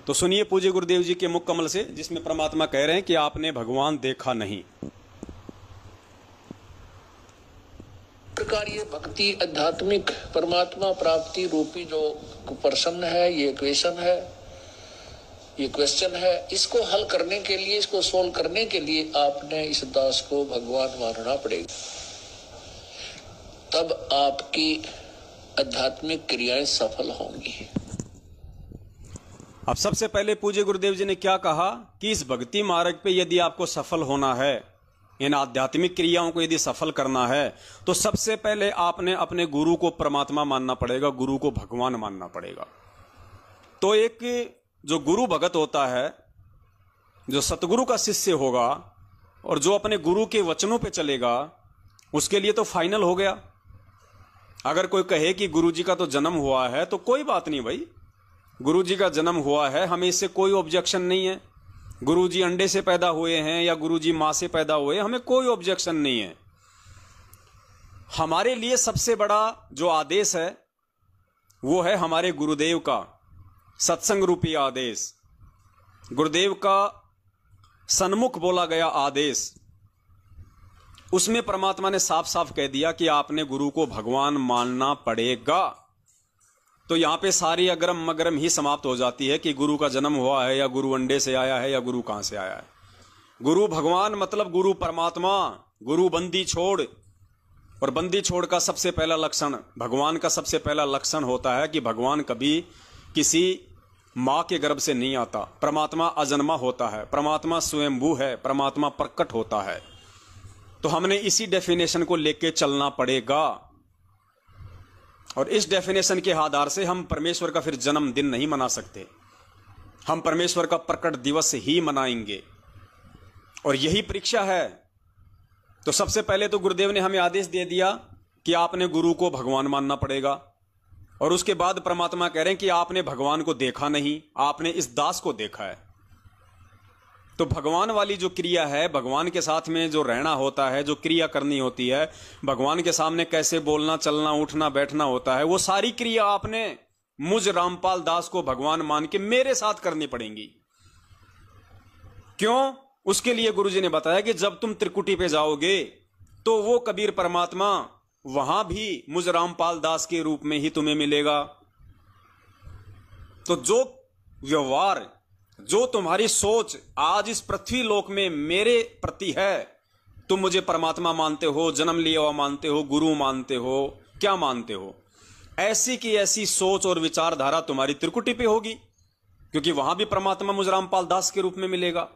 तो सुनिए पूज्य गुरुदेव जी के मुख कमल से, जिसमें परमात्मा कह रहे हैं कि आपने भगवान देखा नहीं। प्रकार ये भक्ति आध्यात्मिक परमात्मा प्राप्ति रूपी जो प्रश्न है, ये क्वेश्चन है, ये क्वेश्चन है, इसको हल करने के लिए, इसको सोल्व करने के लिए आपने इस दास को भगवान मानना पड़ेगा। तब आपकी आध्यात्मिक क्रियाएं सफल होंगी। अब सबसे पहले पूज्य गुरुदेव जी ने क्या कहा कि इस भक्ति मार्ग पे यदि आपको सफल होना है, इन आध्यात्मिक क्रियाओं को यदि सफल करना है, तो सबसे पहले आपने अपने गुरु को परमात्मा मानना पड़ेगा, गुरु को भगवान मानना पड़ेगा। तो एक जो गुरु भगत होता है, जो सतगुरु का शिष्य होगा और जो अपने गुरु के वचनों पे चलेगा, उसके लिए तो फाइनल हो गया। अगर कोई कहे कि गुरु जी का तो जन्म हुआ है, तो कोई बात नहीं भाई, गुरु जी का जन्म हुआ है, हमें इससे कोई ऑब्जेक्शन नहीं है। गुरु जी अंडे से पैदा हुए हैं या गुरु जी मां से पैदा हुए, हमें कोई ऑब्जेक्शन नहीं है। हमारे लिए सबसे बड़ा जो आदेश है वो है हमारे गुरुदेव का सत्संग रूपी आदेश, गुरुदेव का सन्मुख बोला गया आदेश। उसमें परमात्मा ने साफ साफ कह दिया कि आपने गुरु को भगवान मानना पड़ेगा। तो यहां पे सारी अगरम मगरम ही समाप्त हो जाती है कि गुरु का जन्म हुआ है या गुरु अंडे से आया है या गुरु कहां से आया है। गुरु भगवान मतलब गुरु परमात्मा, गुरु बंदी छोड़। और बंदी छोड़ का सबसे पहला लक्षण, भगवान का सबसे पहला लक्षण होता है कि भगवान कभी किसी मां के गर्भ से नहीं आता। परमात्मा अजन्मा होता है, परमात्मा स्वयंभू है, परमात्मा प्रकट होता है। तो हमने इसी डेफिनेशन को लेके चलना पड़ेगा। और इस डेफिनेशन के आधार से हम परमेश्वर का फिर जन्मदिन नहीं मना सकते, हम परमेश्वर का प्रकट दिवस ही मनाएंगे। और यही परीक्षा है। तो सबसे पहले तो गुरुदेव ने हमें आदेश दे दिया कि आपने गुरु को भगवान मानना पड़ेगा। और उसके बाद परमात्मा कह रहे हैं कि आपने भगवान को देखा नहीं, आपने इस दास को देखा है। तो भगवान वाली जो क्रिया है, भगवान के साथ में जो रहना होता है, जो क्रिया करनी होती है, भगवान के सामने कैसे बोलना, चलना, उठना, बैठना होता है, वो सारी क्रिया आपने मुझ रामपाल दास को भगवान मान के मेरे साथ करनी पड़ेंगी। क्यों? उसके लिए गुरुजी ने बताया कि जब तुम त्रिकुटी पे जाओगे तो वो कबीर परमात्मा वहां भी मुझ रामपाल दास के रूप में ही तुम्हें मिलेगा। तो जो व्यवहार, जो तुम्हारी सोच आज इस पृथ्वी लोक में मेरे प्रति है, तुम मुझे परमात्मा मानते हो, जन्म लिया हुआ मानते हो, गुरु मानते हो, क्या मानते हो, ऐसी की ऐसी सोच और विचारधारा तुम्हारी त्रिकुटी पे होगी, क्योंकि वहां भी परमात्मा मुझ रामपाल दास के रूप में मिलेगा।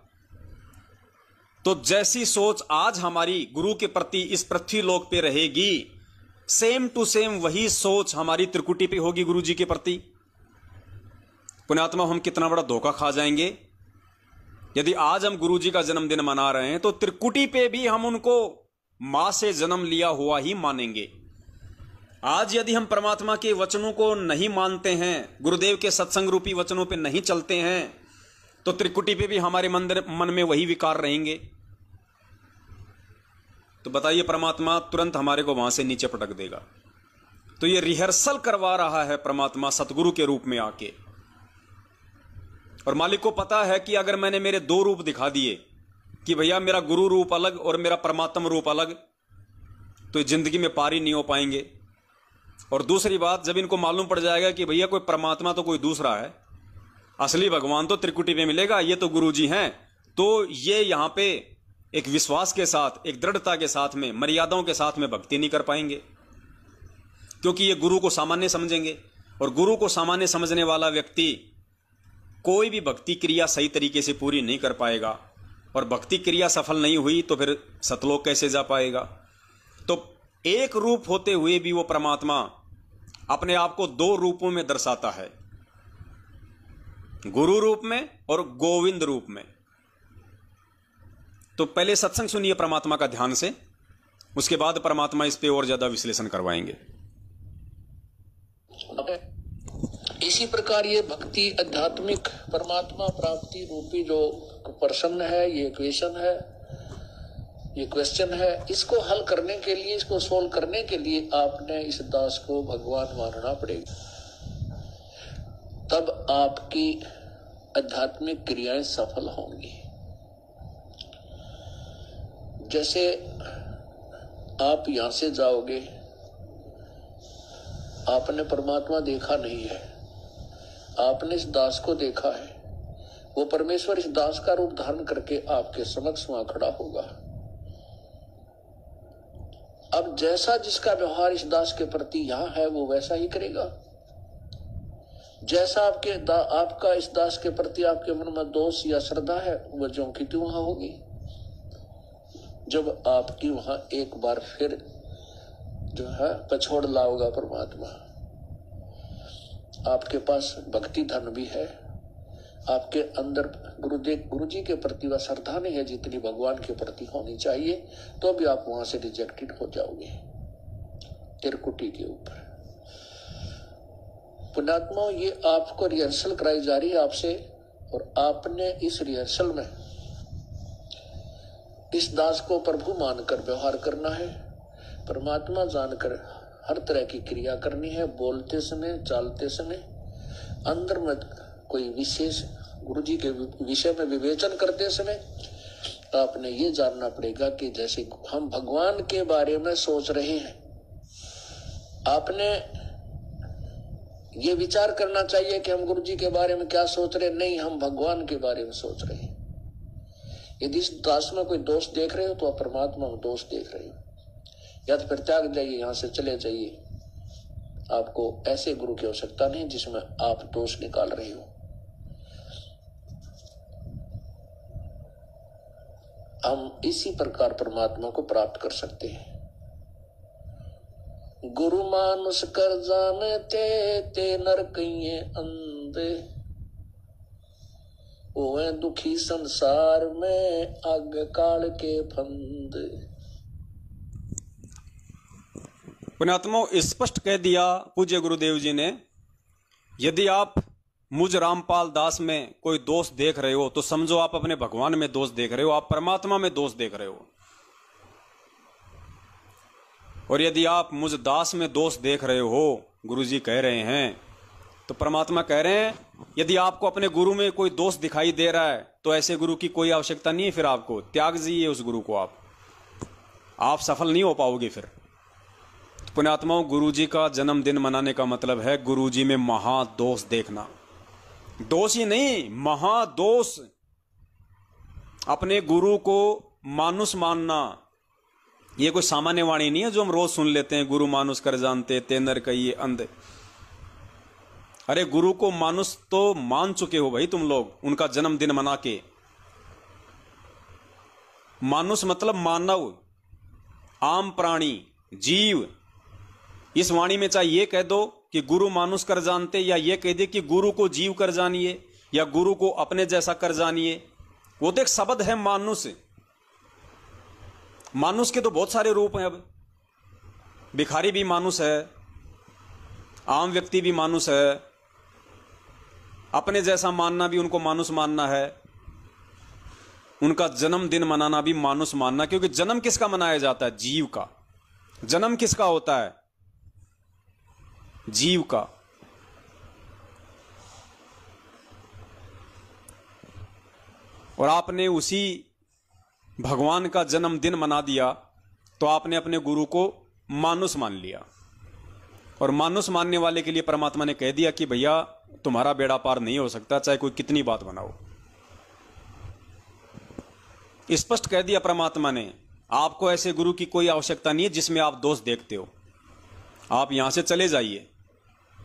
तो जैसी सोच आज हमारी गुरु के प्रति इस पृथ्वी लोक पे रहेगी, सेम टू सेम वही सोच हमारी त्रिकुटी पे होगी गुरु जी के प्रति। पुण्यात्मा, हम कितना बड़ा धोखा खा जाएंगे यदि आज हम गुरु जी का जन्मदिन मना रहे हैं तो त्रिकुटी पे भी हम उनको मां से जन्म लिया हुआ ही मानेंगे। आज यदि हम परमात्मा के वचनों को नहीं मानते हैं, गुरुदेव के सत्संग रूपी वचनों पे नहीं चलते हैं, तो त्रिकुटी पे भी हमारे मन में वही विकार रहेंगे। तो बताइए, परमात्मा तुरंत हमारे को वहां से नीचे पटक देगा। तो ये रिहर्सल करवा रहा है परमात्मा सतगुरु के रूप में आके। और मालिक को पता है कि अगर मैंने मेरे दो रूप दिखा दिए कि भैया मेरा गुरु रूप अलग और मेरा परमात्मा रूप अलग, तो जिंदगी में पार ही नहीं हो पाएंगे। और दूसरी बात, जब इनको मालूम पड़ जाएगा कि भैया कोई परमात्मा तो कोई दूसरा है, असली भगवान तो त्रिकुटी में मिलेगा, ये तो गुरु जी हैं, तो ये यहां पे एक विश्वास के साथ, एक दृढ़ता के साथ में, मर्यादाओं के साथ में भक्ति नहीं कर पाएंगे, क्योंकि ये गुरु को सामान्य समझेंगे। और गुरु को सामान्य समझने वाला व्यक्ति कोई भी भक्ति क्रिया सही तरीके से पूरी नहीं कर पाएगा। और भक्ति क्रिया सफल नहीं हुई तो फिर सतलोक कैसे जा पाएगा। तो एक रूप होते हुए भी वो परमात्मा अपने आप को दो रूपों में दर्शाता है, गुरु रूप में और गोविंद रूप में। तो पहले सत्संग सुनिए परमात्मा का ध्यान से, उसके बाद परमात्मा इस पे और ज्यादा विश्लेषण करवाएंगे। इसी प्रकार ये भक्ति आध्यात्मिक परमात्मा प्राप्ति रूपी जो प्रश्न है, ये क्वेश्चन है, ये क्वेश्चन है, इसको हल करने के लिए, इसको सोल्व करने के लिए आपने इस दास को भगवान मानना पड़ेगा। तब आपकी आध्यात्मिक क्रियाएं सफल होंगी। जैसे आप यहां से जाओगे, आपने परमात्मा देखा नहीं है, आपने इस दास को देखा है, वो परमेश्वर इस दास का रूप धारण करके आपके समक्ष वहां खड़ा होगा। अब जैसा जिसका व्यवहार इस दास के प्रति यहां है वो वैसा ही करेगा। जैसा आपका इस दास के प्रति आपके मन में दोष या श्रद्धा है वो ज्यों की त्यों वहां होगी। जब आपकी वहां एक बार फिर जो है पछोड़ लाओगा परमात्मा, आपके पास भक्ति धन भी है, आपके अंदर गुरु जी के प्रति वह श्रद्धा नहीं है जितनी भगवान के प्रति होनी चाहिए, तो भी आप वहां से रिजेक्टेड हो जाओगे तिरकुटी के ऊपर। पुण्यात्मा, ये आपको रिहर्सल कराई जा रही है आपसे, और आपने इस रिहर्सल में इस दास को प्रभु मानकर व्यवहार करना है, परमात्मा जानकर हर तरह की क्रिया करनी है। बोलते समय, चालते समय अंदर में कोई विशेष गुरु जी के विषय में विवेचन करते समय आपने ये जानना पड़ेगा कि जैसे हम भगवान के बारे में सोच रहे हैं, आपने ये विचार करना चाहिए कि हम गुरु जी के बारे में क्या सोच रहे हैं। नहीं, हम भगवान के बारे में सोच रहे हैं। यदि इस दास में कोई दोष देख रहे हो तो आप परमात्मा में दोष देख रहे हो, या तो फिर त्याग जाइए, यहां से चले जाइए। आपको ऐसे गुरु की आवश्यकता नहीं जिसमें आप दोष निकाल रहे हो। हम इसी प्रकार परमात्मा को प्राप्त कर सकते हैं। गुरु मानुष कर जानते ते नर कहिए अंधे, ओए दुखी संसार में आग काल के फंदे। पुण्यात्मा, स्पष्ट कह दिया पूज्य गुरुदेव जी ने, यदि आप मुझ रामपाल दास में कोई दोष देख रहे हो तो समझो आप अपने भगवान में दोष देख रहे हो, आप परमात्मा में दोष देख रहे हो। और यदि आप मुझ दास में दोष देख रहे हो, गुरुजी कह रहे हैं, तो परमात्मा कह रहे हैं यदि आपको अपने गुरु में कोई दोष दिखाई दे रहा है तो ऐसे गुरु की कोई आवश्यकता नहीं है, फिर आपको त्याग दीजिए उस गुरु को। आप सफल नहीं हो पाओगे फिर। तो पुण्यात्माओं, गुरुजी का जन्मदिन मनाने का मतलब है गुरुजी में महादोष देखना। दोष ही नहीं, महादोष। अपने गुरु को मानुष मानना, ये कोई सामान्य वाणी नहीं है जो हम रोज सुन लेते हैं, गुरु मानुष कर जानते ते नर कहिए अंधे। अरे गुरु को मानुष तो मान चुके हो भाई तुम लोग, उनका जन्मदिन मना के। मानुष मतलब मानव, आम प्राणी, जीव। इस वाणी में चाहे ये कह दो कि गुरु मानुष कर जानते, या ये कह दे कि गुरु को जीव कर जानिए, या गुरु को अपने जैसा कर जानिए। वो तो एक शब्द है मानुष। मानुष के तो बहुत सारे रूप हैं। अब भिखारी भी मानुष है, आम व्यक्ति भी मानुष है, अपने जैसा मानना भी उनको मानुष मानना है, उनका जन्मदिन मनाना भी मानुष मानना। क्योंकि जन्म किसका मनाया जाता है? जीव का। जन्म किसका होता है? जीव का। और आपने उसी भगवान का जन्मदिन मना दिया तो आपने अपने गुरु को मानुष मान लिया। और मानुष मानने वाले के लिए परमात्मा ने कह दिया कि भैया तुम्हारा बेड़ा पार नहीं हो सकता, चाहे कोई कितनी बात बनाओ। स्पष्ट कह दिया परमात्मा ने, आपको ऐसे गुरु की कोई आवश्यकता नहीं है जिसमें आप दोष देखते हो। आप यहां से चले जाइए।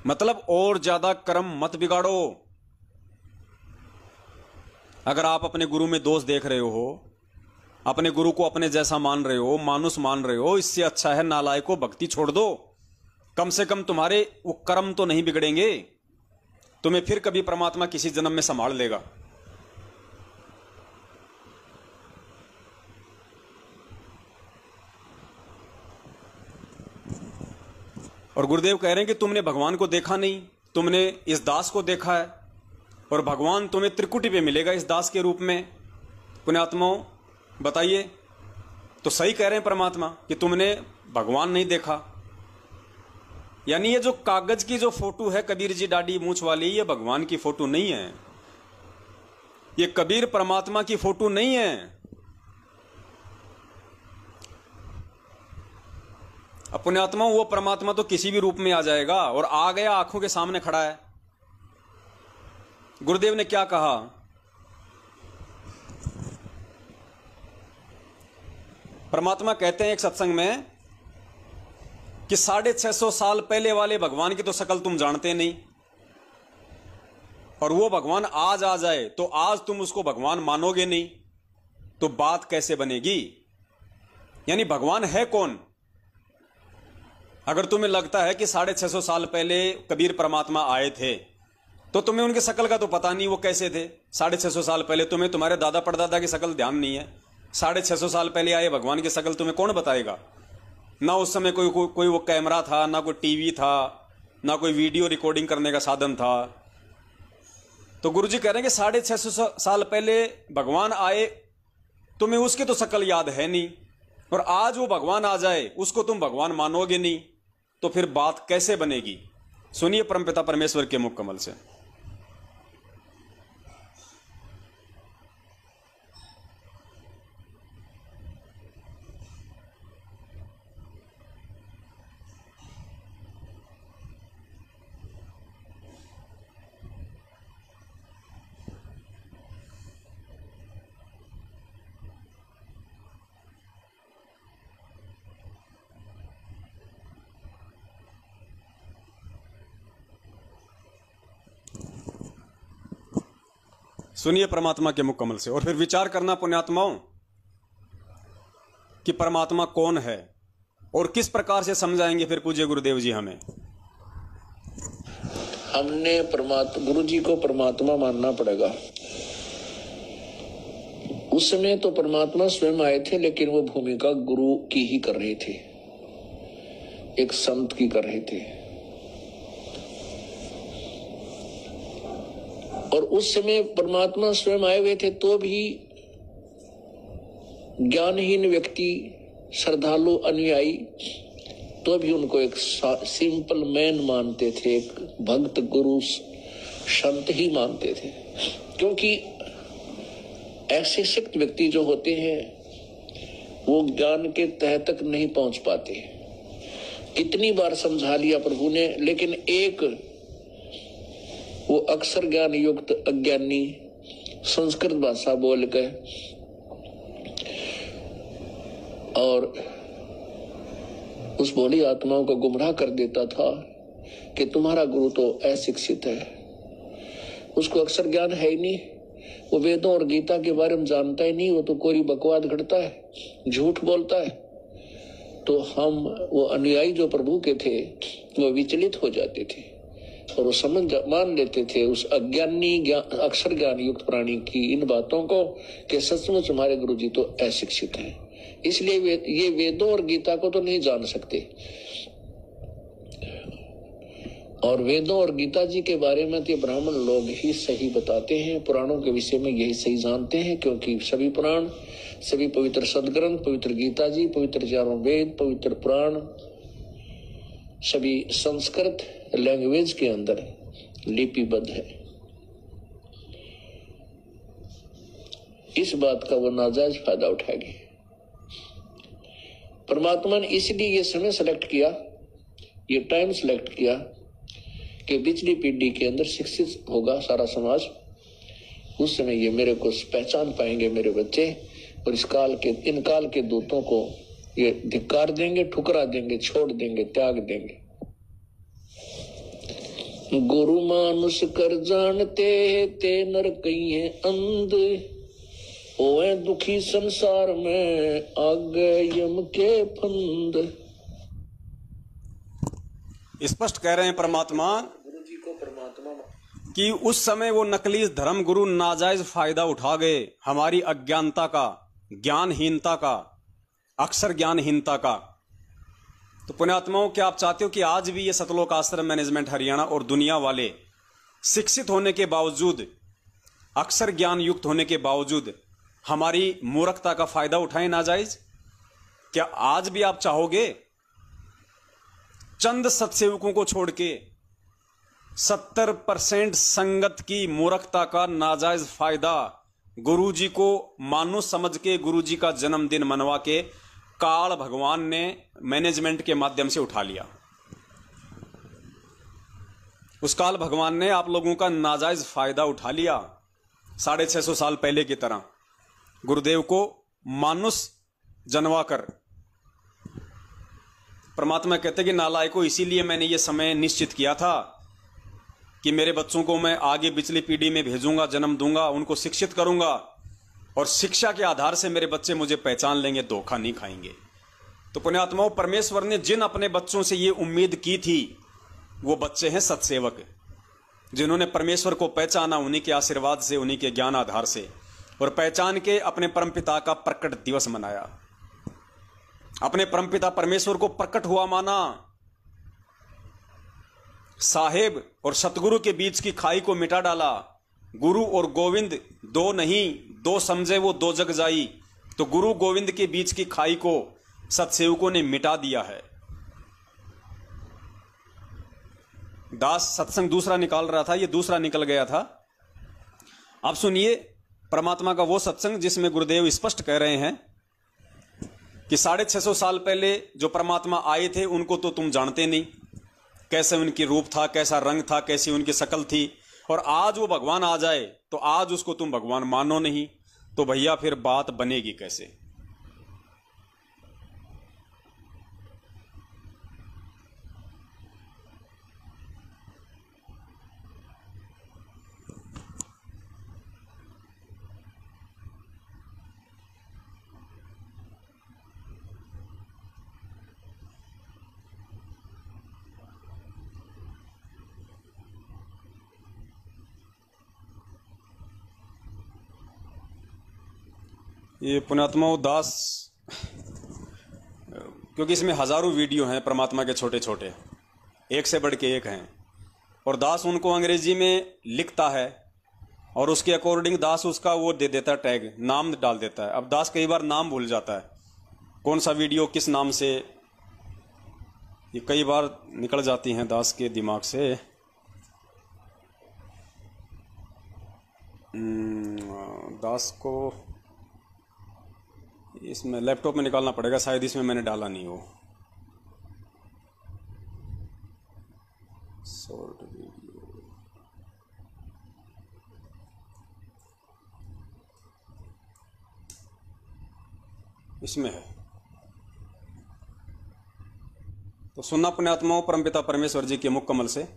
मतलब और ज्यादा कर्म मत बिगाड़ो। अगर आप अपने गुरु में दोष देख रहे हो, अपने गुरु को अपने जैसा मान रहे हो, मानुष मान रहे हो, इससे अच्छा है नालायक को भक्ति छोड़ दो। कम से कम तुम्हारे वो कर्म तो नहीं बिगड़ेंगे, तुम्हें फिर कभी परमात्मा किसी जन्म में संभाल लेगा। और गुरुदेव कह रहे हैं कि तुमने भगवान को देखा नहीं, तुमने इस दास को देखा है, और भगवान तुम्हें त्रिकुटी पे मिलेगा इस दास के रूप में। पुण्यात्माओं बताइए, तो सही कह रहे हैं परमात्मा कि तुमने भगवान नहीं देखा। यानी ये जो कागज की जो फोटो है कबीर जी दाढ़ी मूंछ वाली, ये भगवान की फोटो नहीं है। ये कबीर परमात्मा की फोटो नहीं है। अपने आत्मा, वो परमात्मा तो किसी भी रूप में आ जाएगा, और आ गया, आंखों के सामने खड़ा है। गुरुदेव ने क्या कहा? परमात्मा कहते हैं एक सत्संग में कि 650 साल पहले वाले भगवान की तो शकल तुम जानते नहीं, और वो भगवान आज आ जाए तो आज तुम उसको भगवान मानोगे नहीं, तो बात कैसे बनेगी? यानी भगवान है कौन? अगर तुम्हें लगता है कि 650 साल पहले कबीर परमात्मा आए थे, तो तुम्हें उनकी शकल का तो पता नहीं वो कैसे थे। 650 साल पहले तुम्हें तुम्हारे दादा परदादा की शकल ध्यान नहीं है। 650 साल पहले आए भगवान की शकल तुम्हें कौन बताएगा? ना उस समय कोई वो कैमरा था, ना कोई टीवी था, ना कोई वीडियो रिकॉर्डिंग करने का साधन था। तो गुरुजी कह रहे हैं कि 650 साल पहले भगवान आए, तुम्हें उसकी तो शकल याद है नहीं, और आज वो भगवान आ जाए उसको तुम भगवान मानोगे नहीं, तो फिर बात कैसे बनेगी? सुनिए परमपिता परमेश्वर के मुख कमल से। सुनिए परमात्मा के मुख कमल से, और फिर विचार करना पुण्यात्माओं कि परमात्मा कौन है और किस प्रकार से समझाएंगे फिर पूज्य गुरुदेव जी हमें। हमने गुरु जी को परमात्मा मानना पड़ेगा। उस समय तो परमात्मा स्वयं आए थे, लेकिन वो भूमिका गुरु की ही कर रहे थे, एक संत की कर रहे थे। और उस समय परमात्मा स्वयं आए हुए थे, तो भी ज्ञानहीन व्यक्ति, श्रद्धालु अनुयायी, तो भी उनको एक सिंपल मैन मानते थे, एक भक्त गुरु संत ही मानते थे। क्योंकि ऐसे शिक्षित व्यक्ति जो होते हैं वो ज्ञान के तह तक नहीं पहुंच पाते। कितनी बार समझा लिया प्रभु ने, लेकिन एक वो अक्सर ज्ञान युक्त अज्ञानी संस्कृत भाषा बोल के और उस भोली आत्माओं को गुमराह कर देता था कि तुम्हारा गुरु तो अशिक्षित है, उसको अक्सर ज्ञान है ही नहीं, वो वेदों और गीता के बारे में जानता ही नहीं, वो तो कोई बकवाद घड़ता है, झूठ बोलता है। तो हम वो अनुयायी जो प्रभु के थे वो विचलित हो जाते थे और वो मान लेते थे उस अज्ञानी अक्षर ज्ञान युक्त प्राणी की इन बातों को कि सचमुच हमारे गुरु जी तो अशिक्षित हैं, इसलिए ये वेदों और गीता को तो नहीं जान सकते। और वेदों और गीता जी के बारे में तो ब्राह्मण लोग ही सही बताते हैं, पुराणों के विषय में यही सही जानते हैं, क्योंकि सभी पुराण, सभी पवित्र सदग्रंथ, पवित्र गीता जी, पवित्र चारों वेद, पवित्र पुराण सभी संस्कृत लैंग्वेज के अंदर लिपिबद्ध है। इस बात का वो नाजायज फायदा उठाएगी। परमात्मा ने इसलिए ये समय सेलेक्ट किया, ये टाइम सेलेक्ट किया कि पिछली पीढ़ी के अंदर शिक्षित होगा सारा समाज, उस समय ये मेरे को पहचान पाएंगे मेरे बच्चे, और इन काल के दूतों को ये धिक्कार देंगे, ठुकरा देंगे, छोड़ देंगे, त्याग देंगे। गुरु मानुष कर जानते ते नर कहिए अंध, ओए दुखी संसार में आगे यम के फंद। स्पष्ट कह रहे हैं परमात्मा गुरु जी को परमात्मा कि उस समय वो नकली धर्म गुरु नाजायज फायदा उठा गए हमारी अज्ञानता का, ज्ञानहीनता का, अक्षर ज्ञानहीनता का। तो पुण्यात्माओं, क्या आप चाहते हो कि आज भी ये सतलोक आश्रम मैनेजमेंट हरियाणा और दुनिया वाले शिक्षित होने के बावजूद, अक्षर ज्ञान युक्त होने के बावजूद हमारी मूर्खता का फायदा उठाएं नाजायज? क्या आज भी आप चाहोगे चंद सत्सेवकों को छोड़ के 70% संगत की मूर्खता का नाजायज फायदा गुरुजी को मानुष समझ के गुरुजी का जन्मदिन मनवा के काल भगवान ने मैनेजमेंट के माध्यम से उठा लिया। उस काल भगवान ने आप लोगों का नाजायज फायदा उठा लिया। 650 साल पहले की तरह गुरुदेव को मानुष जनवा कर परमात्मा कहते कि नालायकों, इसीलिए मैंने ये समय निश्चित किया था कि मेरे बच्चों को मैं आगे पिछली पीढ़ी में भेजूंगा, जन्म दूंगा, उनको शिक्षित करूंगा और शिक्षा के आधार से मेरे बच्चे मुझे पहचान लेंगे, धोखा नहीं खाएंगे। तो पुण्यात्माओं, परमेश्वर ने जिन अपने बच्चों से ये उम्मीद की थी वो बच्चे हैं सत्सेवक, जिन्होंने परमेश्वर को पहचाना उन्हीं के आशीर्वाद से, उन्हीं के ज्ञान आधार से, और पहचान के अपने परमपिता का प्रकट दिवस मनाया। अपने परमपिता परमेश्वर को प्रकट हुआ माना। साहेब और सतगुरु के बीच की खाई को मिटा डाला। गुरु और गोविंद दो नहीं, दो समझे वो दो जग जाई। तो गुरु गोविंद के बीच की खाई को सतसेवकों ने मिटा दिया है। दास सत्संग दूसरा निकाल रहा था, ये दूसरा निकल गया था। अब सुनिए परमात्मा का वो सत्संग जिसमें गुरुदेव स्पष्ट कह रहे हैं कि 650 साल पहले जो परमात्मा आए थे उनको तो तुम जानते नहीं, कैसे उनकी रूप था, कैसा रंग था, कैसी उनकी शक्ल थी, और आज वो भगवान आ जाए तो आज उसको तुम भगवान मानो नहीं, तो भैया फिर बात बनेगी कैसे। ये पुण्यात्माओं दास, क्योंकि इसमें हजारों वीडियो हैं परमात्मा के छोटे छोटे, एक से बढ़ के एक हैं, और दास उनको अंग्रेजी में लिखता है और उसके अकॉर्डिंग दास उसका वो दे देता है, टैग नाम डाल देता है। अब दास कई बार नाम भूल जाता है, कौन सा वीडियो किस नाम से, ये कई बार निकल जाती हैं दास के दिमाग से। दास को इसमें लैपटॉप में निकालना पड़ेगा, शायद इसमें मैंने डाला नहीं हो। शॉर्ट वीडियो इसमें है, तो सुनना पुण्यात्माओं। परमपिता परमेश्वर जी के मुख कमल से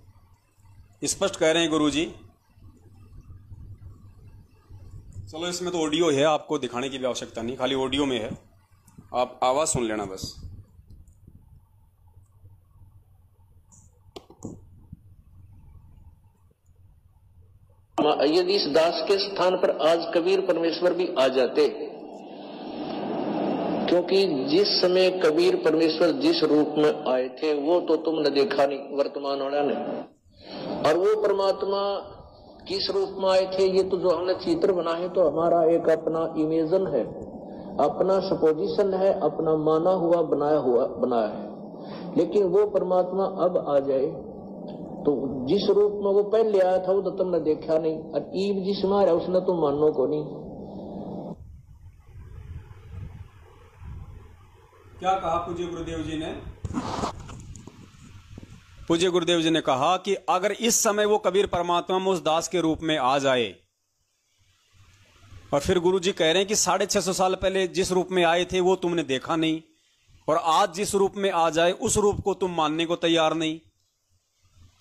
स्पष्ट कह रहे हैं गुरु जी। चलो इसमें तो ऑडियो है, आपको दिखाने की भी आवश्यकता नहीं, खाली ऑडियो में है, आप आवाज सुन लेना बस। यदि इस दास के स्थान पर आज कबीर परमेश्वर भी आ जाते, क्योंकि जिस समय कबीर परमेश्वर जिस रूप में आए थे वो तो तुमने देखा नहीं, वर्तमान होना नहीं, और वो परमात्मा किस रूप में आए थे ये तो जो हमने चित्र बना है तो हमारा एक अपना इमेजन है, अपना सपोजिशन है, अपना माना हुआ बनाया है। लेकिन वो परमात्मा अब आ जाए तो जिस रूप में वो पहले आया था वो तो तुमने देखा नहीं, और ईब जिसमें आया उसने तो मानो को नहीं। क्या कहा पूज्य गुरुदेव जी ने? पूज्य गुरुदेव जी ने कहा कि अगर इस समय वो कबीर परमात्मा उस दास के रूप में आ जाए, और फिर गुरु जी कह रहे हैं कि 650 साल पहले जिस रूप में आए थे वो तुमने देखा नहीं, और आज जिस रूप में आ जाए उस रूप को तुम मानने को तैयार नहीं।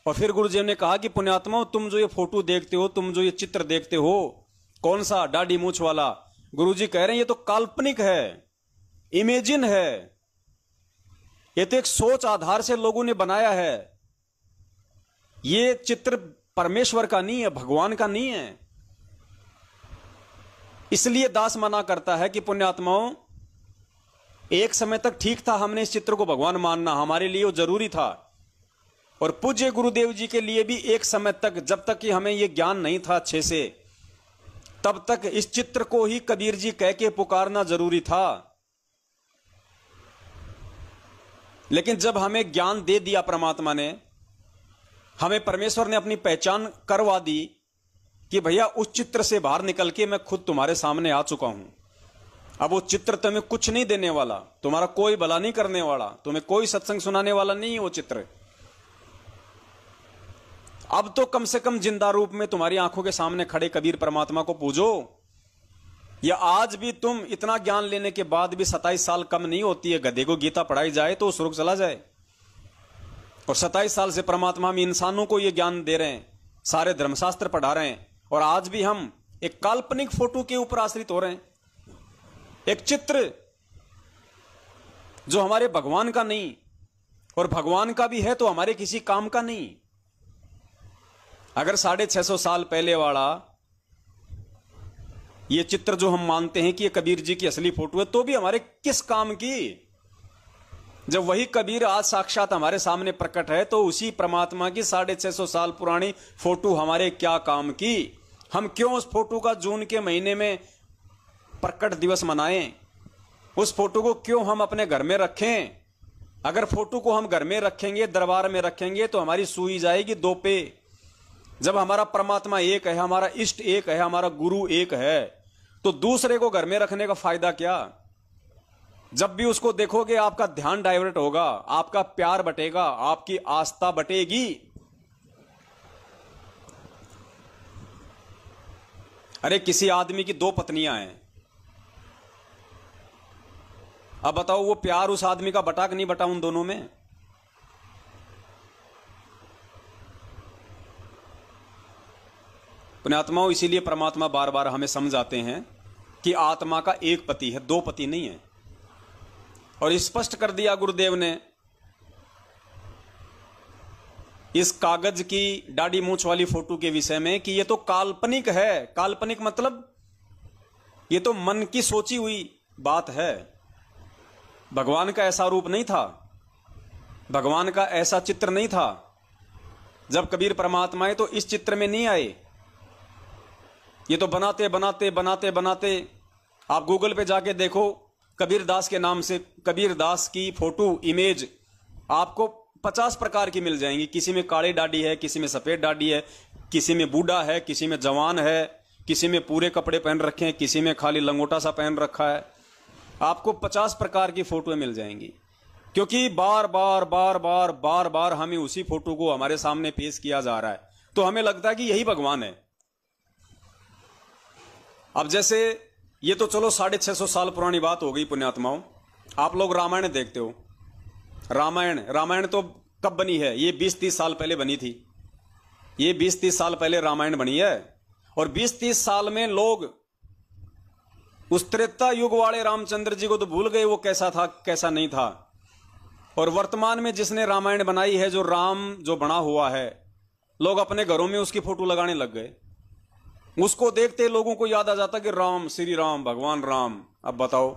और फिर गुरु जी ने कहा कि पुण्यात्मा, तुम जो ये फोटो देखते हो, तुम जो ये चित्र देखते हो, कौन सा दाढ़ी मूछ वाला, गुरु जी कह रहे हैं ये तो काल्पनिक है, इमेजिन है, ये तो एक सोच आधार से लोगों ने बनाया है। ये चित्र परमेश्वर का नहीं है, भगवान का नहीं है। इसलिए दास मना करता है कि पुण्यात्माओं, एक समय तक ठीक था, हमने इस चित्र को भगवान मानना हमारे लिए वो जरूरी था, और पूज्य गुरुदेव जी के लिए भी एक समय तक, जब तक कि हमें ये ज्ञान नहीं था अच्छे से, तब तक इस चित्र को ही कबीर जी कह के पुकारना जरूरी था। लेकिन जब हमें ज्ञान दे दिया परमात्मा ने, हमें परमेश्वर ने अपनी पहचान करवा दी कि भैया उस चित्र से बाहर निकल के मैं खुद तुम्हारे सामने आ चुका हूं। अब वो चित्र तुम्हें कुछ नहीं देने वाला, तुम्हारा कोई भला नहीं करने वाला, तुम्हें कोई सत्संग सुनाने वाला नहीं है वो चित्र। अब तो कम से कम जिंदा रूप में तुम्हारी आंखों के सामने खड़े कबीर परमात्मा को पूजो। या आज भी तुम इतना ज्ञान लेने के बाद भी 27 साल कम नहीं होती है, गधे को गीता पढ़ाई जाए तो स्वर्ग चला जाए। और 27 साल से परमात्मा हम इंसानों को यह ज्ञान दे रहे हैं, सारे धर्मशास्त्र पढ़ा रहे हैं, और आज भी हम एक काल्पनिक फोटो के ऊपर आश्रित हो रहे हैं। एक चित्र जो हमारे भगवान का नहीं, और भगवान का भी है तो हमारे किसी काम का नहीं। अगर 650 साल पहले वाला ये चित्र जो हम मानते हैं कि ये कबीर जी की असली फोटो है, तो भी हमारे किस काम की? जब वही कबीर आज साक्षात हमारे सामने प्रकट है, तो उसी परमात्मा की 650 साल पुरानी फोटो हमारे क्या काम की? हम क्यों उस फोटो का जून के महीने में प्रकट दिवस मनाएं? उस फोटो को क्यों हम अपने घर में रखें? अगर फोटो को हम घर में रखेंगे, दरबार में रखेंगे, तो हमारी सुई जाएगी दो पे। जब हमारा परमात्मा एक है, हमारा इष्ट एक है, हमारा गुरु एक है, तो दूसरे को घर में रखने का फायदा क्या? जब भी उसको देखोगे आपका ध्यान डाइवर्ट होगा, आपका प्यार बटेगा, आपकी आस्था बटेगी। अरे किसी आदमी की 2 पत्नियां हैं, अब बताओ वो प्यार उस आदमी का बटा कि नहीं बटा उन दोनों में? पुण्यात्माओं, इसीलिए परमात्मा बार बार हमें समझाते हैं कि आत्मा का एक पति है, 2 पति नहीं है। और स्पष्ट कर दिया गुरुदेव ने इस कागज की दाढ़ी मूंछ वाली फोटो के विषय में कि ये तो काल्पनिक है। काल्पनिक मतलब ये तो मन की सोची हुई बात है। भगवान का ऐसा रूप नहीं था, भगवान का ऐसा चित्र नहीं था। जब कबीर परमात्मा आए तो इस चित्र में नहीं आए। ये तो बनाते बनाते बनाते बनाते आप गूगल पे जाके देखो, कबीर दास के नाम से कबीर दास की फोटो इमेज आपको 50 प्रकार की मिल जाएंगी। किसी में काली दाढ़ी है, किसी में सफेद दाढ़ी है, किसी में बूढ़ा है, किसी में जवान है, किसी में पूरे कपड़े पहन रखे हैं, किसी में खाली लंगोटा सा पहन रखा है। आपको 50 प्रकार की फोटो मिल जाएंगी, क्योंकि बार बार बार बार बार बार हमें उसी फोटो को हमारे सामने पेश किया जा रहा है, तो हमें लगता है कि यही भगवान है। अब जैसे ये तो चलो 650 साल पुरानी बात हो गई पुण्यात्माओं। आप लोग रामायण देखते हो, रामायण तो कब बनी है? ये 20-30 साल पहले बनी थी। ये 20-30 साल पहले रामायण बनी है, और 20-30 साल में लोग उस त्रेता युग वाले रामचंद्र जी को तो भूल गए, वो कैसा था कैसा नहीं था। और वर्तमान में जिसने रामायण बनाई है, जो राम जो बना हुआ है, लोग अपने घरों में उसकी फोटो लगाने लग गए। उसको देखते लोगों को याद आ जाता कि राम, श्री राम, भगवान राम। अब बताओ,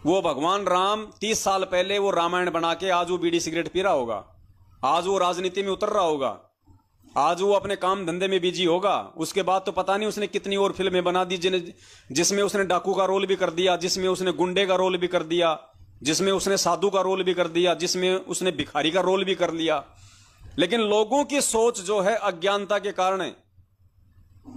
वो भगवान राम 30 साल पहले वो रामायण बना के आज वो बीड़ी सिगरेट पी रहा होगा, आज वो राजनीति में उतर रहा होगा, आज वो अपने काम धंधे में बिजी होगा। उसके बाद तो पता नहीं उसने कितनी और फिल्में बना दी जिसमें उसने डाकू का रोल भी कर दिया, जिसमें उसने गुंडे का रोल भी कर दिया, जिसमें उसने साधु का रोल भी कर दिया, जिसमें उसने भिखारी का रोल भी कर लिया। लेकिन लोगों की सोच जो है अज्ञानता के कारण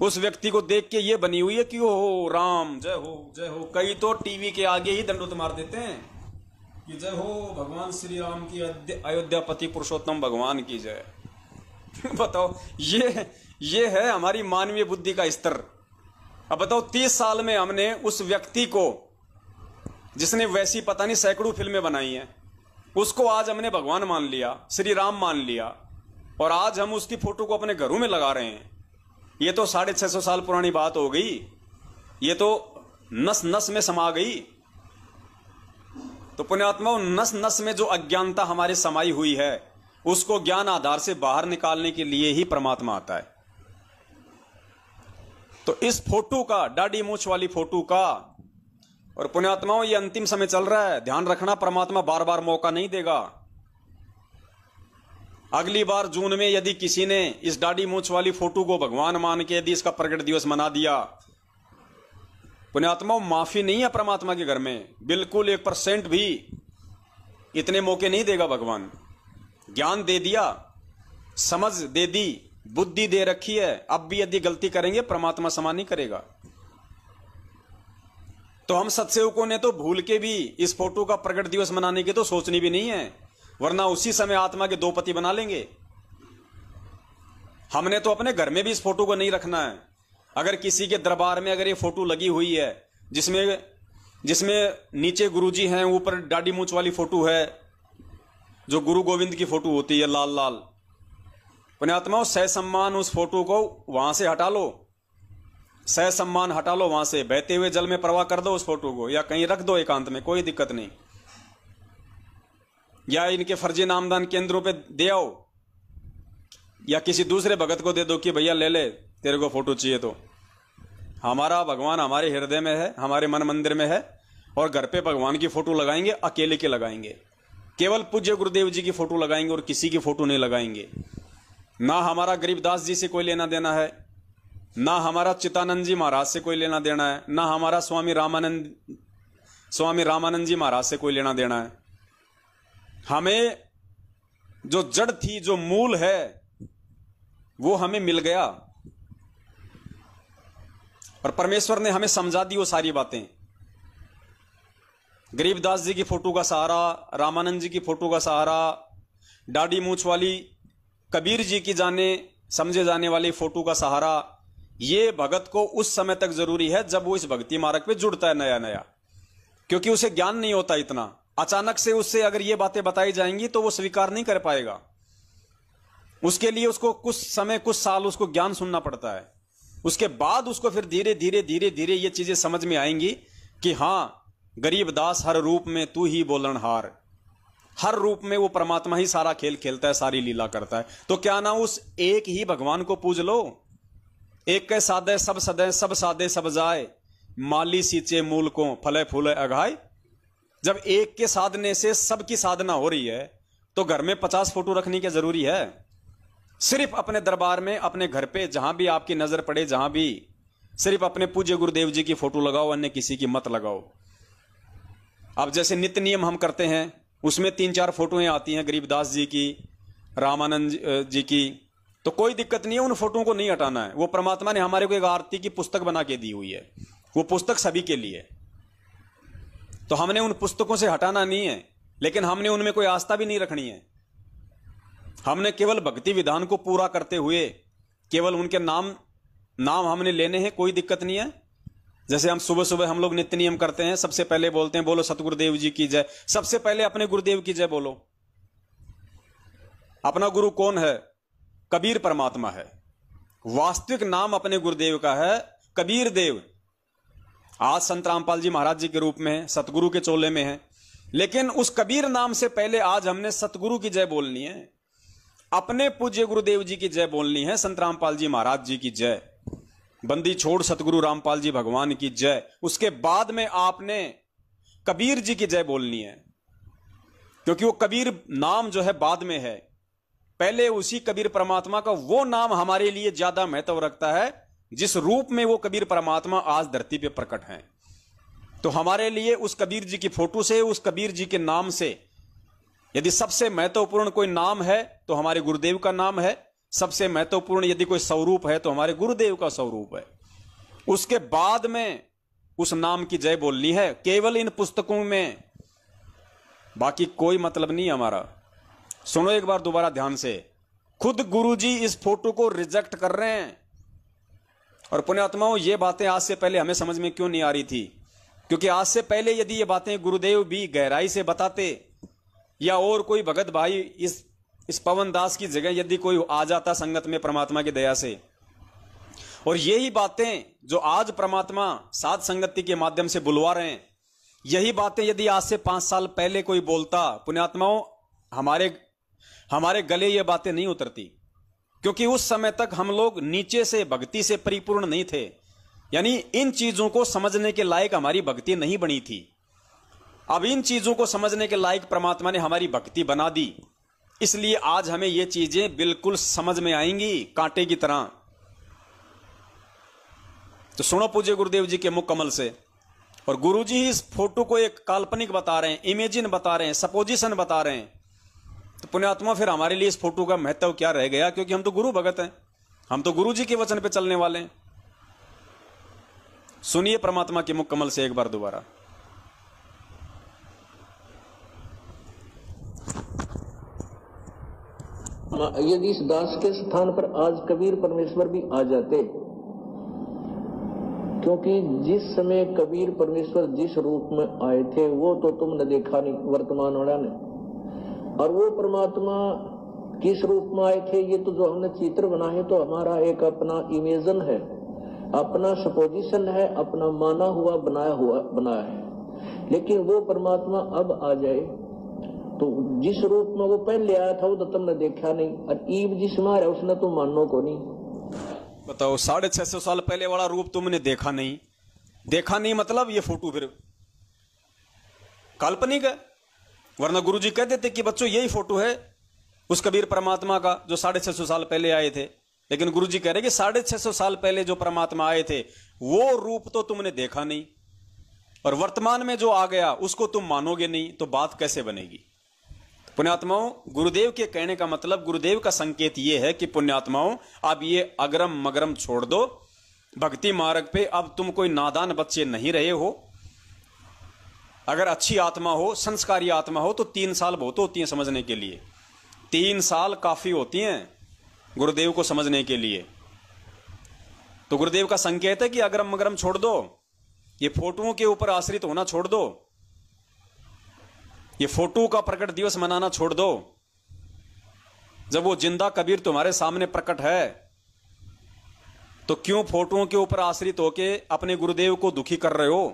उस व्यक्ति को देख के ये बनी हुई है कि ओ राम जय हो जय हो। कई तो टीवी के आगे ही दंडोत मार देते हैं कि जय हो भगवान श्री राम की, अयोध्यापति पुरुषोत्तम भगवान की जय। बताओ, ये है हमारी मानवीय बुद्धि का स्तर। अब बताओ, 30 साल में हमने उस व्यक्ति को, जिसने वैसी पता नहीं सैकड़ों फिल्में बनाई हैं, उसको आज हमने भगवान मान लिया, श्री राम मान लिया, और आज हम उसकी फोटो को अपने घरों में लगा रहे हैं। ये तो 650 साल पुरानी बात हो गई, ये तो नस नस में समा गई। तो पुण्यात्माओं, नस नस में जो अज्ञानता हमारे समाई हुई है, उसको ज्ञान आधार से बाहर निकालने के लिए ही परमात्मा आता है। तो इस फोटो का, दाढ़ी मूंछ वाली फोटो का, और पुण्यात्माओं ये अंतिम समय चल रहा है, ध्यान रखना, परमात्मा बार बार मौका नहीं देगा। अगली बार जून में यदि किसी ने इस दाढ़ी मूंछ वाली फोटो को भगवान मान के यदि इसका प्रकट दिवस मना दिया, पुण्यात्माओं माफी नहीं है परमात्मा के घर में, बिल्कुल 1% भी इतने मौके नहीं देगा भगवान। ज्ञान दे दिया, समझ दे दी, बुद्धि दे रखी है, अब भी यदि गलती करेंगे परमात्मा क्षमा नहीं करेगा। तो हम सत्सेवकों ने तो भूल के भी इस फोटो का प्रकट दिवस मनाने की तो सोचनी भी नहीं है, वरना उसी समय आत्मा के दो पति बना लेंगे। हमने तो अपने घर में भी इस फोटो को नहीं रखना है। अगर किसी के दरबार में अगर ये फोटो लगी हुई है जिसमें नीचे गुरुजी हैं, ऊपर दाढ़ी मूंछ वाली फोटो है, जो गुरु गोविंद की फोटो होती है लाल लाल, पुण्यात्माओं सह सम्मान उस फोटो को वहां से हटा लो, सह सम्मान हटा लो वहां से, बहते हुए जल में प्रवाह कर दो उस फोटो को, या कहीं रख दो एकांत में, कोई दिक्कत नहीं, या इनके फर्जी नामदान केंद्रों पे दे आओ, या किसी दूसरे भगत को दे दो कि भैया ले ले तेरे को फोटो चाहिए तो। हमारा भगवान हमारे हृदय में है, हमारे मन मंदिर में है, और घर पे भगवान की फोटो लगाएंगे, अकेले के लगाएंगे, केवल पूज्य गुरुदेव जी की फोटो लगाएंगे और किसी की फोटो नहीं लगाएंगे। ना हमारा गरीबदास जी से कोई लेना देना है, ना हमारा चितानंद जी महाराज से कोई लेना देना है, ना हमारा स्वामी रामानंद जी महाराज से कोई लेना देना है। हमें जो जड़ थी, जो मूल है, वो हमें मिल गया, और परमेश्वर ने हमें समझा दी वो सारी बातें। गरीबदास जी की फोटो का सहारा, रामानंद जी की फोटो का सहारा, दाढ़ी मूंछ वाली कबीर जी की जाने समझे जाने वाली फोटो का सहारा, ये भगत को उस समय तक जरूरी है जब वो इस भक्ति मार्ग पे जुड़ता है नया नया, क्योंकि उसे ज्ञान नहीं होता इतना। अचानक से उससे अगर ये बातें बताई जाएंगी तो वो स्वीकार नहीं कर पाएगा। उसके लिए उसको कुछ समय, कुछ साल उसको ज्ञान सुनना पड़ता है। उसके बाद उसको फिर धीरे धीरे ये चीजें समझ में आएंगी कि हां, गरीबदास हर रूप में तू ही बोलनहार, हर रूप में वो परमात्मा ही सारा खेल खेलता है, सारी लीला करता है। तो क्या ना उस एक ही भगवान को पूज लो। एक के साधे सब सदे, सब साधे सब जाए, माली सींचे मूल को, फले फूले अघाए। जब एक के साधने से सबकी साधना हो रही है तो घर में 50 फोटो रखने की जरूरी है? सिर्फ अपने दरबार में, अपने घर पे, जहां भी आपकी नजर पड़े, जहां भी, सिर्फ अपने पूज्य गुरुदेव जी की फोटो लगाओ, अन्य किसी की मत लगाओ। अब जैसे नित्य नियम हम करते हैं, उसमें 3-4 फोटोएं आती हैं गरीबदास जी की, रामानंद जी की, तो कोई दिक्कत नहीं है, उन फोटों को नहीं हटाना है। वो परमात्मा ने हमारे को एक आरती की पुस्तक बना के दी हुई है, वो पुस्तक सभी के लिए, तो हमने उन पुस्तकों से हटाना नहीं है, लेकिन हमने उनमें कोई आस्था भी नहीं रखनी है। हमने केवल भक्ति विधान को पूरा करते हुए केवल उनके नाम हमने लेने हैं, कोई दिक्कत नहीं है। जैसे हम सुबह सुबह हम लोग नित्य नियम करते हैं, सबसे पहले बोलते हैं बोलो सतगुरुदेव जी की जय। सबसे पहले अपने गुरुदेव की जय बोलो। अपना गुरु कौन है? कबीर परमात्मा है। वास्तविक नाम अपने गुरुदेव का है कबीर देव। आज संत रामपाल जी महाराज जी के रूप में सतगुरु के चोले में है, लेकिन उस कबीर नाम से पहले आज हमने सतगुरु की जय बोलनी है, अपने पूज्य गुरुदेव जी की जय बोलनी है, संत रामपाल जी महाराज जी की जय, बंदी छोड़ सतगुरु रामपाल जी भगवान की जय। उसके बाद में आपने कबीर जी की जय बोलनी है, क्योंकि वो कबीर नाम जो है बाद में है, पहले उसी कबीर परमात्मा का वो नाम हमारे लिए ज्यादा महत्व रखता है, जिस रूप में वो कबीर परमात्मा आज धरती पे प्रकट हैं। तो हमारे लिए उस कबीर जी की फोटो से, उस कबीर जी के नाम से, यदि सबसे महत्वपूर्ण कोई नाम है तो हमारे गुरुदेव का नाम है। सबसे महत्वपूर्ण यदि कोई स्वरूप है तो हमारे गुरुदेव का स्वरूप है। उसके बाद में उस नाम की जय बोलनी है, केवल इन पुस्तकों में, बाकी कोई मतलब नहीं हमारा। सुनो एक बार दोबारा ध्यान से, खुद गुरुजी इस फोटो को रिजेक्ट कर रहे हैं। और पुण्यात्माओं, ये बातें आज से पहले हमें समझ में क्यों नहीं आ रही थी? क्योंकि आज से पहले यदि ये बातें गुरुदेव भी गहराई से बताते, या और कोई भगत भाई इस पवन दास की जगह यदि कोई आ जाता संगत में परमात्मा की दया से, और यही बातें जो आज परमात्मा साध संगति के माध्यम से बुलवा रहे हैं, यही बातें यदि आज से 5 साल पहले कोई बोलता, पुण्यात्माओं, हमारे गले ये बातें नहीं उतरती। क्योंकि उस समय तक हम लोग नीचे से भक्ति से परिपूर्ण नहीं थे, यानी इन चीजों को समझने के लायक हमारी भक्ति नहीं बनी थी। अब इन चीजों को समझने के लायक परमात्मा ने हमारी भक्ति बना दी, इसलिए आज हमें ये चीजें बिल्कुल समझ में आएंगी कांटे की तरह। तो सुनो पूज्य गुरुदेव जी के मुख कमल से, और गुरुजी इस फोटो को एक काल्पनिक बता रहे हैं, इमेजिन बता रहे हैं, सपोजिशन बता रहे हैं। तो पुण्यात्मा, फिर हमारे लिए इस फोटो का महत्व क्या रह गया? क्योंकि हम तो गुरु भगत हैं, हम तो गुरु जी के वचन पे चलने वाले हैं। सुनिए परमात्मा के मुख कमल से एक बार दोबारा। यदि इस दास के स्थान पर आज कबीर परमेश्वर भी आ जाते, क्योंकि जिस समय कबीर परमेश्वर जिस रूप में आए थे वो तो तुमने देखा नहीं वर्तमान वाला ने, और वो परमात्मा किस रूप में आए थे ये तो जो हमने चित्र बनाए तो हमारा एक अपना इमेजन है, अपना सपोजिशन है, अपना माना हुआ बनाया है। लेकिन वो परमात्मा अब आ जाए तो जिस रूप में वो पहले आया था वो तो तुमने देखा नहीं, और ईब जिसमें है उसने तो मानो को नहीं। बताओ 650 साल पहले वाला रूप तुमने देखा नहीं। देखा नहीं मतलब ये फोटो फिर काल्पनिक है, वरना गुरुजी कह देते कि बच्चों यही फोटो है उस कबीर परमात्मा का जो 650 साल पहले आए थे। लेकिन गुरुजी कह रहे कि 650 साल पहले जो परमात्मा आए थे वो रूप तो तुमने देखा नहीं, और वर्तमान में जो आ गया उसको तुम मानोगे नहीं, तो बात कैसे बनेगी। पुण्यात्माओं, गुरुदेव के कहने का मतलब, गुरुदेव का संकेत यह है कि पुण्यात्माओं अब ये अगरम मगरम छोड़ दो, भक्ति मार्ग पे अब तुम कोई नादान बच्चे नहीं रहे हो। अगर अच्छी आत्मा हो, संस्कारी आत्मा हो तो 3 साल बहुत होती हैं समझने के लिए, 3 साल काफी होती हैं गुरुदेव को समझने के लिए। तो गुरुदेव का संकेत है कि अगरम मगरम छोड़ दो, ये फोटोओं के ऊपर आश्रित होना छोड़ दो, ये फोटो का प्रकट दिवस मनाना छोड़ दो। जब वो जिंदा कबीर तुम्हारे सामने प्रकट है तो क्यों फोटोओं के ऊपर आश्रित होके अपने गुरुदेव को दुखी कर रहे हो।